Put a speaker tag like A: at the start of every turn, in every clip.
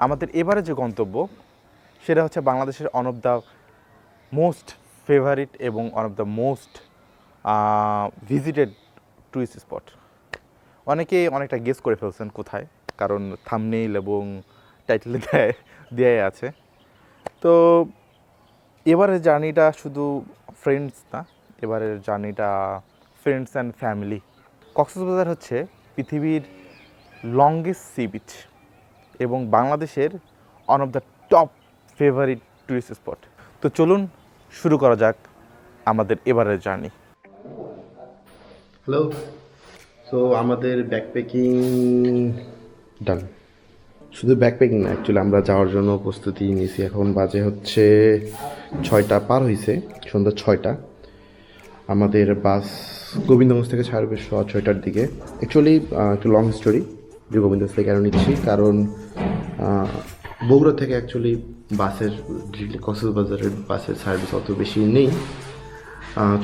A: আমাদের এবারে যে গন্তব্য সেটা হচ্ছে বাংলাদেশের one of the most favourite এবং one of the most visited tourist spot. অনেকেই অনেকটা গেস করে ফেলছেন কোথায়, কারণ থাম্বনেইল এবং টাইটেলে দেয়া আছে। তো এবারের জার্নিটা শুধু ফ্রেন্ডস না, এবারের জার্নিটা ফ্রেন্ডস অ্যান্ড ফ্যামিলি। কক্সবাজার হচ্ছে পৃথিবীর লংগেস্ট সি বিচ এবং বাংলাদেশের one of the top favourite tourist spot. তো চলুন শুরু করা যাক আমাদের এবারের জার্নি।
B: হ্যালো। সো আমাদের ব্যাকপ্যাকিং ডান। শুধু ব্যাকপ্যাকিং না, অ্যাকচুয়ালি আমরা যাওয়ার জন্য প্রস্তুতি নিয়েছি। এখন বাজে হচ্ছে 6টা পার হয়েছে, সন্ধ্যা 6টা। আমাদের বাস গোবিন্দগঞ্জ থেকে ছাড়বে 6টার দিকে। অ্যাকচুয়ালি একটু লং স্টোরি যে গোবিন্দগঞ্জ থেকে কেন নিচ্ছি, কারণ বগুড়া থেকে অ্যাকচুয়ালি বাসের কক্সবাজারের বাসের সার্ভিস অত বেশি নেই,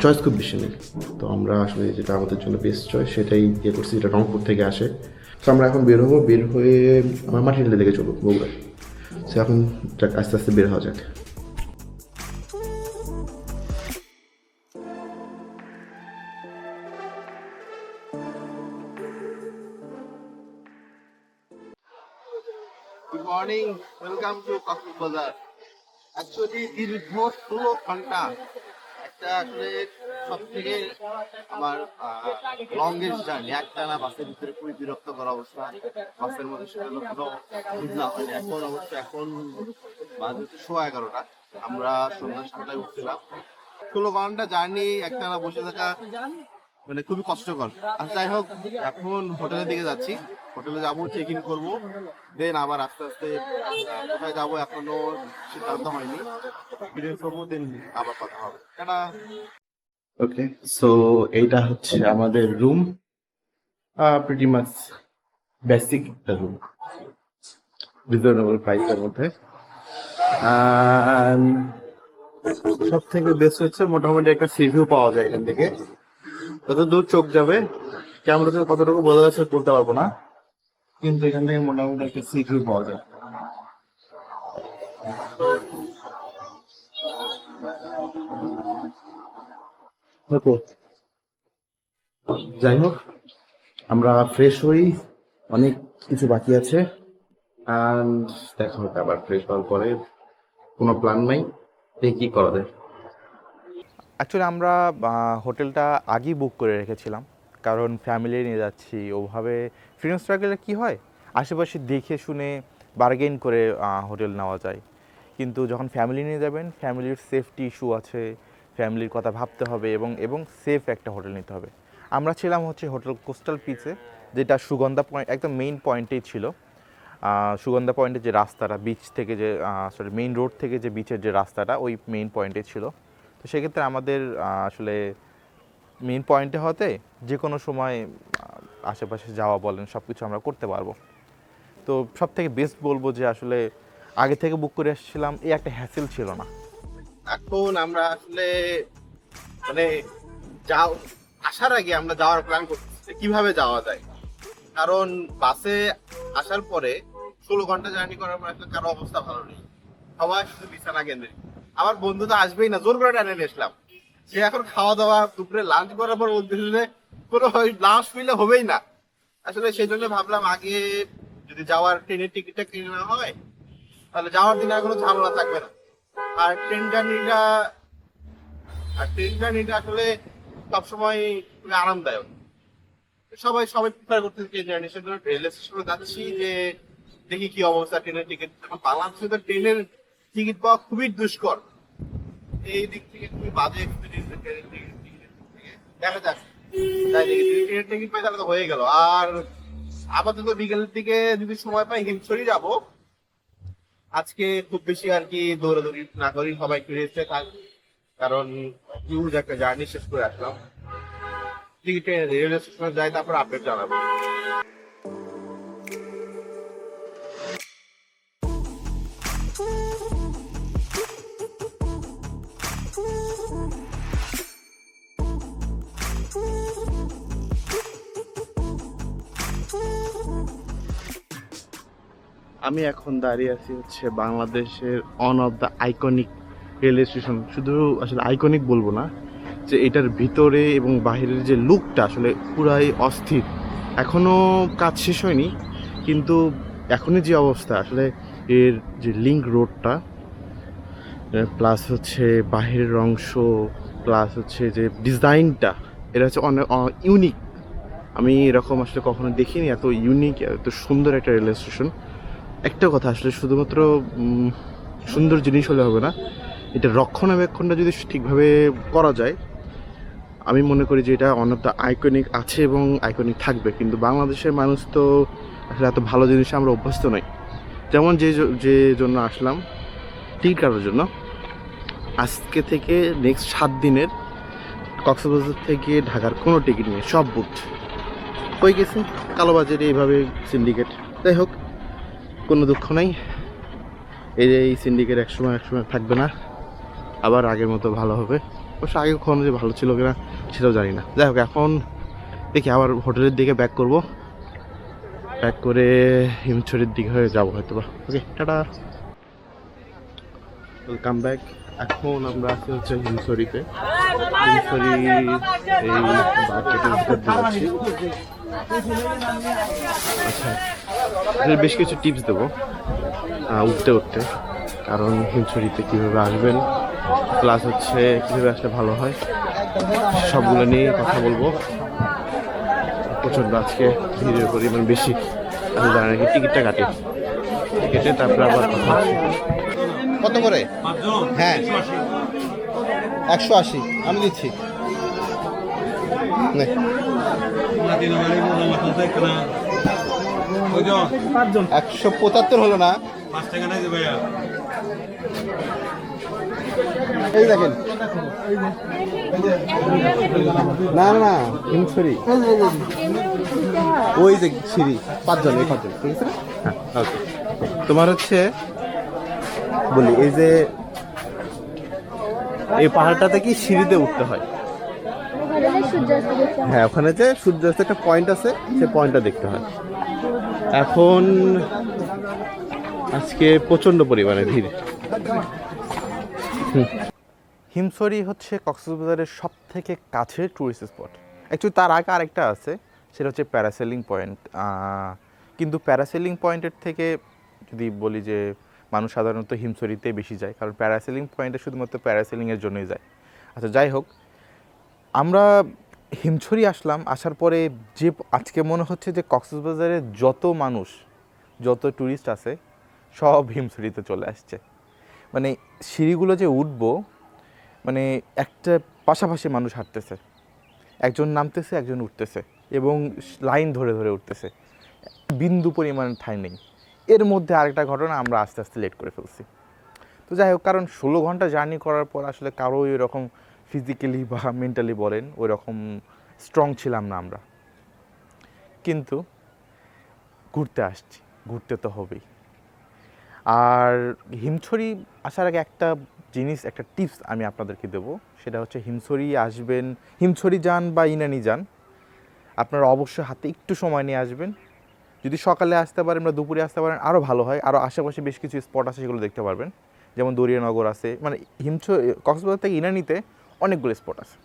B: চয়েস খুব বেশি নেই। তো আমরা আসলে যেটা আমাদের জন্য বেস্ট চয়েস সেটাই ইয়ে করছি, যেটা রংপুর থেকে আসে। তো আমরা এখন বের হবো, বের হয়ে আমার মাটির দিকে চলবো বগুড়া। সো এখন আস্তে আস্তে বের হওয়া যাক।
C: Good morning. Welcome to Cox's Bazar. Actually দীর্ঘ 16 ঘন্টা একটা আসলে সব থেকে আমার লংগেস্ট জার্নি। একটানা বাসের ভিতরে খুবই বিরক্তকর অবস্থা। বাসের মধ্যে সেটা হলো কোনো বুঝলাম না। এখন বাজে হচ্ছে 11:15। আমরা সন্ধ্যা 7টায় উঠছিলাম। 16 ঘন্টা জার্নি একটানা বসে থাকা মানে খুবই কষ্টকর। আর যাই হোক, এখন হোটেলের দিকে যাচ্ছি। হোটেলে যাবো, চেক ইন করবো, দেন আবার আস্তে আস্তে কোথায় যাবো এখনো সিদ্ধান্ত হয়নি। ফিরে করবো, দেন আবার কথা হবে। টাটা।
B: ওকে, সো এইটা হচ্ছে আমাদের রুম, প্রিটি মাচ বেসিক একটা রুম, রিজনেবল প্রাইসের মধ্যে। সব থেকে বেস্ট হচ্ছে মোটামুটি একটা সি ভিউ পাওয়া যায় এখান থেকে। যত দূর চোখ যাবে, ক্যামেরা থেকে কতটুকু বোঝা যাচ্ছে বলতে পারবো না, কিন্তু এখান থেকে মোটামুটি একটা সি ভিউ পাওয়া যায়। ওকে, যাই হোক, আমরা ফ্রেশ হই, অনেক কিছু বাকি আছে। অ্যান্ড দেখা হবে আবার ফ্রেশ হওয়ার পরে। কোনো প্ল্যান নাই, দেখি কি করা যায়।
A: অ্যাকচুয়ালি আমরা হোটেলটা আগেই বুক করে রেখেছিলাম, কারণ ফ্যামিলি নিয়ে যাচ্ছি। ওভাবে ফ্রেন্ডস গেলে কী হয়, আশেপাশে দেখে শুনে বার্গেন করে হোটেল নেওয়া যায়। কিন্তু যখন ফ্যামিলি নিয়ে যাবেন, ফ্যামিলির সেফটি ইস্যু আছে, ফ্যামিলির কথা ভাবতে হবে এবং সেফ একটা হোটেল নিতে হবে। আমরা ছিলাম হচ্ছে হোটেল কোস্টাল পিচে, যেটা সুগন্ধা পয়েন্ট একদম মেইন পয়েন্টেই ছিল। সুগন্ধা পয়েন্টের যে রাস্তাটা, বিচ থেকে যে সরি মেইন রোড থেকে যে বিচের যে রাস্তাটা, ওই মেইন পয়েন্টে ছিল। তো সেক্ষেত্রে আমাদের আসলে মেইন পয়েন্টে হতে যে কোনো সময় আশেপাশে যাওয়া বলেন সব কিছু আমরা করতে পারবো। তো সব থেকে বেস্ট বলবো যে আসলে আগে থেকে বুক করে এসেছিলাম, এই একটা হ্যাসেল ছিল না।
C: এখন আমরা আসলে মানে যাও আসার আগে আমরা যাওয়ার প্ল্যান করতেছি কিভাবে যাওয়া যায়। কারণ বাসে আসার পরে 16 ঘন্টা জার্নি করার পর আসলে কারো অবস্থা ভালো নেই, সবাই শুধু বিছানা কেন্দ্রিক। আমার বন্ধু তো আসবেই না, জোর করে টেনে নিয়ে আসলাম। সে এখন খাওয়া দাওয়া দুপুরে লাঞ্চ করার পর বলতেছে যে কোনো লাঞ্চ মিলে হবেই না। আসলে সেই জন্য ভাবলাম আগে যদি যাওয়ার ট্রেনের টিকিটটা কিনে নেওয়া হয়, তাহলে যাওয়ার দিন আর কোনো ঝামেলা থাকবে না। আর ট্রেন জার্নিটা আসলে সবসময় খুবই আরামদায়ক। সবাই সবাই প্রিফার করতেছে ট্রেন জার্নি। সেজন্য রেল স্টেশনে যাচ্ছি যে দেখি কি অবস্থা ট্রেনের টিকিট। এখন বাংলাদেশে তো ট্রেনের টিকিট পাওয়া খুবই দুষ্কর। এই দিক থেকে খুবই বাজে এক্সপিরিয়েন্স ট্রেনের টিকিট দেখা যাক। তাই দেখি যদি ট্রেনের টিকিট পাই তাহলে তো হয়ে গেল। আর আপাতত বিকেলের দিকে যদি সময় পাই হিমছড়ি যাব। আজকে খুব বেশি আর কি দৌড়াদৌড়ি না করি, সবাই একটু রেস্টে থাক, কারণ হিউজ একটা জার্নি শেষ করে আসলাম। টিকিটে রেলওয়ে স্টেশনে যাই, তারপর আপডেট জানাবো।
B: আমি এখন দাঁড়িয়ে আছি হচ্ছে বাংলাদেশের on of the iconic railway station. শুধু আসলে আইকনিক বলবো না, যে এটার ভিতরে এবং বাইরের যে লুকটা আসলে পুরাই অস্থির। এখনও কাজ শেষ হয়নি, কিন্তু এখনই যে অবস্থা আসলে এর যে লিংক রোডটা প্লাস হচ্ছে বাহিরের অংশ প্লাস হচ্ছে যে ডিজাইনটা, এটা হচ্ছে অনেক ইউনিক। আমি এরকম আসলে কখনো দেখিনি, এত ইউনিক এত সুন্দর একটা রেলওয়ে স্টেশন। একটা কথা আসলে শুধুমাত্র সুন্দর জিনিস হলে হবে না, এটা রক্ষণাবেক্ষণটা যদি ঠিকভাবে করা যায়, আমি মনে করি যে এটা অন অফ দ্য আইকনিক আছে এবং আইকনিক থাকবে। কিন্তু বাংলাদেশের মানুষ তো আসলে এত ভালো জিনিসে আমরা অভ্যস্ত নই। যেমন যে জন্য আসলাম টিকিট কাটার জন্য, আজকে থেকে নেক্সট 7 দিনের কক্সবাজার থেকে ঢাকার কোনো টিকিট নেই, সব বুকড হয়ে গেছে। কালোবাজারে এইভাবে সিন্ডিকেট। যাই হোক, কোনো দুঃখ নাই। এই সিন্ডিকেট একসময় থাকবে না, আবার আগের মতো ভালো হবে। অবশ্য আগে কখনো যে ভালো ছিল কিনা সেটাও জানি না। যাই হোক, এখন দেখি আবার হোটেলের দিকে ব্যাক করব, ব্যাক করে হিমছড়ির দিকে হয়ে যাবো হয়তো বা। ওকে, টাটা, ওয়েলকাম ব্যাক। এখন আমরা আছি হচ্ছে হিমছড়িতে। হিমছড়ি এই মার্কেটের ভিতর দিয়ে যাচ্ছি। আচ্ছা, বেশ কিছু টিপস দেবো উঠতে উঠতে, কারণ হিমছড়িতে কীভাবে আসবেন প্লাস হচ্ছে কীভাবে আসলে ভালো হয় সবগুলো নিয়ে কথা বলবো। প্রচণ্ড আজকে ভিড়ের পরিমাণ বেশি, আমি জানি নাকি টিকিটটা কাটি, কেটে তারপরে আবার কথা হচ্ছে।
C: কত করে? হ্যাঁ, 180 আমি দিচ্ছি। নে। 175 হলো না? এই দেখেন, না না হিমছড়ি, ওই যে সিঁড়ি, 5 জন, এই 5 জন, ঠিক আছে?
B: হ্যাঁ, ওকে। তোমার হচ্ছে বলি, এই যে এই পাহাড়টাতে কি সিঁড়িতে উঠতে হয়? হ্যাঁ, ওখানে যে সূর্যাস্ত একটা পয়েন্ট আছে, সে পয়েন্টটা দেখতে হয়। এখন আজকে প্রচণ্ড পরিমাণে ভিড়।
A: হিমছড়ি হচ্ছে কক্সবাজারের সব থেকে কাছের ট্যুরিস্ট স্পট। অ্যাকচুয়ালি তার আগে আরেকটা আছে, সেটা হচ্ছে প্যারাসেলিং পয়েন্ট। কিন্তু প্যারাসেলিং পয়েন্টের থেকে যদি বলি যে মানুষ সাধারণত হিমছড়িতে বেশি যায়, কারণ প্যারাসেলিং পয়েন্টে শুধুমাত্র প্যারাসেলিংয়ের জন্যই যায়। আচ্ছা, যাই হোক, আমরা হিমছড়ি আসলাম। আসার পরে যে আজকে মনে হচ্ছে যে কক্সবাজারে যত মানুষ, যত ট্যুরিস্ট আছে সব হিমছড়িতে চলে আসছে। মানে সিঁড়িগুলো যে উঠবো, মানে একটা পাশাপাশি মানুষ হাঁটতেছে, একজন নামতেছে একজন উঠতেছে এবং লাইন ধরে ধরে উঠতেছে, বিন্দু পরিমাণ ঠাঁই নেই। এর মধ্যে আরেকটা ঘটনা, আমরা আস্তে আস্তে লেট করে ফেলছি। তো যাই হোক, কারণ 16 ঘন্টা জার্নি করার পর আসলে কারো ওই রকম ফিজিক্যালি বা মেন্টালি বলেন ওই রকম স্ট্রং ছিলাম না আমরা, কিন্তু ঘুরতে আসছি, ঘুরতে তো হবেই। আর হিমছড়ি আসার আগে একটা জিনিস, একটা টিপস আমি আপনাদেরকে দেবো, সেটা হচ্ছে হিমছড়ি আসবেন, হিমছড়ি যান বা ইনানি যান, আপনারা অবশ্যই হাতে একটু সময় নিয়ে আসবেন। যদি সকালে আসতে পারেন বা দুপুরে আসতে পারেন আরও ভালো হয়। আরও আশেপাশে বেশ কিছু স্পট আছে, সেগুলো দেখতে পারবেন। যেমন দরিয়ানগর আছে, মানে কক্সবাজার থেকে ইনানিতে অনেকগুলো স্পট আছে।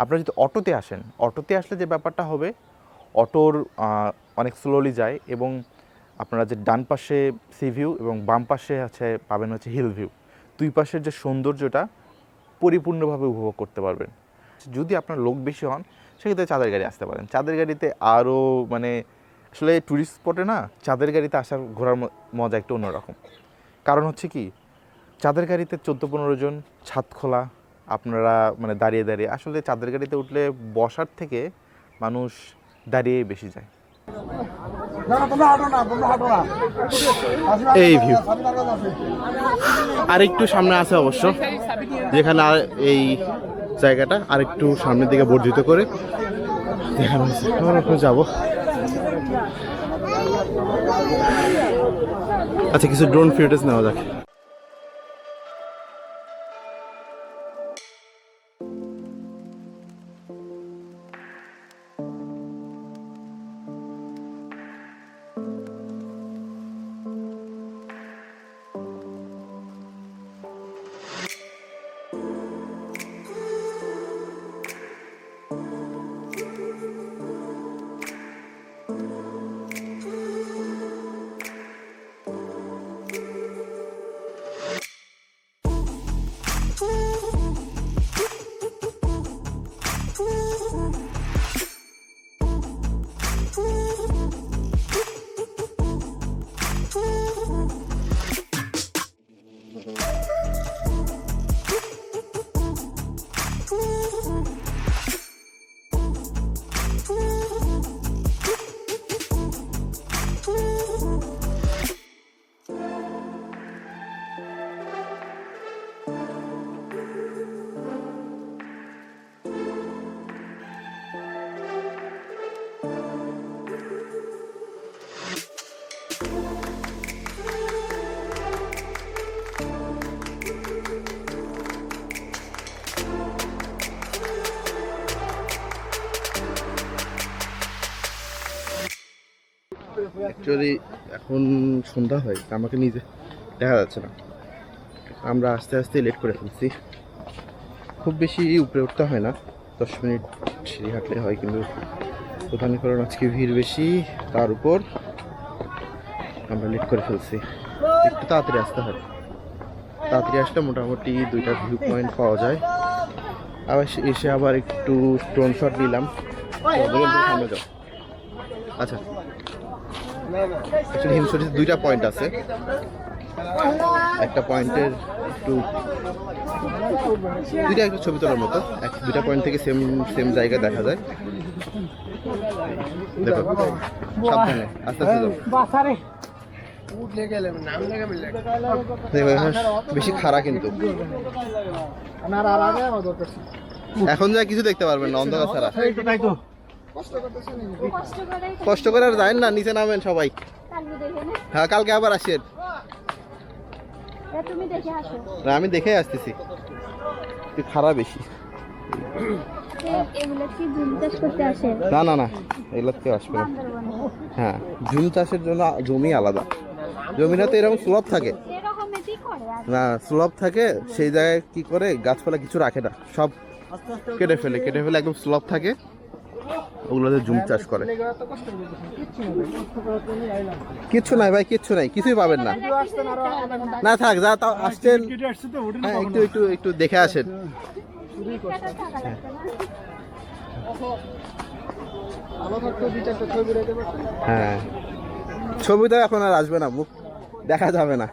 A: আপনারা যদি অটোতে আসেন, অটোতে আসলে যে ব্যাপারটা হবে, অটোর অনেক স্লোলি যায় এবং আপনারা যে ডান পাশে সি ভিউ এবং বাম পাশে আছে পাবেন হচ্ছে হিল ভিউ, দুই পাশের যে সৌন্দর্যটা পরিপূর্ণভাবে উপভোগ করতে পারবেন। যদি আপনার লোক বেশি হন, সেক্ষেত্রে চাঁদের গাড়ি আসতে পারেন। চাঁদের গাড়িতে আরও মানে আসলে ট্যুরিস্ট স্পটে না, চাঁদের গাড়িতে আসার ঘোরার মজা একটু অন্যরকম। কারণ হচ্ছে কি, চাঁদের গাড়িতে 14-15 জন, ছাদ খোলা, আপনারা মানে দাঁড়িয়ে দাঁড়িয়ে, আসলে চাঁদের গাড়িতে উঠলে বসার থেকে মানুষ দাঁড়িয়েই বেশি যায়।
B: এই ভিউ আর একটু সামনে আছে অবশ্য, যেখানে এই জায়গাটা আর একটু সামনের দিকে বর্ধিত করে দেখানো হয়েছে। আমরা ওখানে যাবো। আচ্ছা, কিছু ড্রোন ফুটেজ নেওয়া যাক। অ্যাকচুয়ালি এখন সন্ধ্যা হয় আমাকে নিজে দেখা যাচ্ছে না, আমরা আস্তে আস্তে লেট করে ফেলছি। খুব বেশি উপরে উঠতে হয় না, 10 মিনিট সিঁড়ি হাঁটলে হয়, কিন্তু প্রধান কারণ আজকে ভিড় বেশি, তার উপর আমরা লেট করে ফেলছি। একটু তাড়াতাড়ি আসতে হয়, তাড়াতাড়ি আসলে মোটামুটি 2টা ভিউ পয়েন্ট পাওয়া যায়। আবার এসে আবার একটু ড্রোন শট নিলাম। সামনে যাও। আচ্ছা, অ্যাকচুয়ালি হিমশরিতে 2টা পয়েন্ট আছে, একটা পয়েন্টের একটু ছবি তোলার মতো, 2টা পয়েন্ট থেকে সেম জায়গা দেখা যায়। দেখো সাবধানে আস্তে আস্তে যাও। দেখো বেশি খাড়া কিন্তু, এখন যা কিছু দেখতে পারবেন না অন্ধকার ছাড়া। কষ্ট করে আর যায় না, নিচে নামেন সবাই। হ্যাঁ কালকে আবার আসেন। না আমি দেখে আসতেছি, একটু খারাপ বেশি। না না না, এগুলো কেউ আসবে না। হ্যাঁ, ঝুম চাষের জন্য জমি আলাদা, জমিটা তো এরকম স্লপ থাকে না, স্লপ থাকে সেই জায়গায় কি করে গাছপালা কিছু রাখে না, সব কেটে ফেলে একদম স্লপ থাকে, ওগুলোতে জুম চাষ করে। কিচ্ছু নাই ভাই, কিচ্ছু নাই, কিছুই পাবেন না। না থাক, যা তাও আসছেন, হ্যাঁ একটু একটু একটু দেখে আসেন। হ্যাঁ, ছবিটা এখন আর আসবে না, মুখ দেখা যাবে না।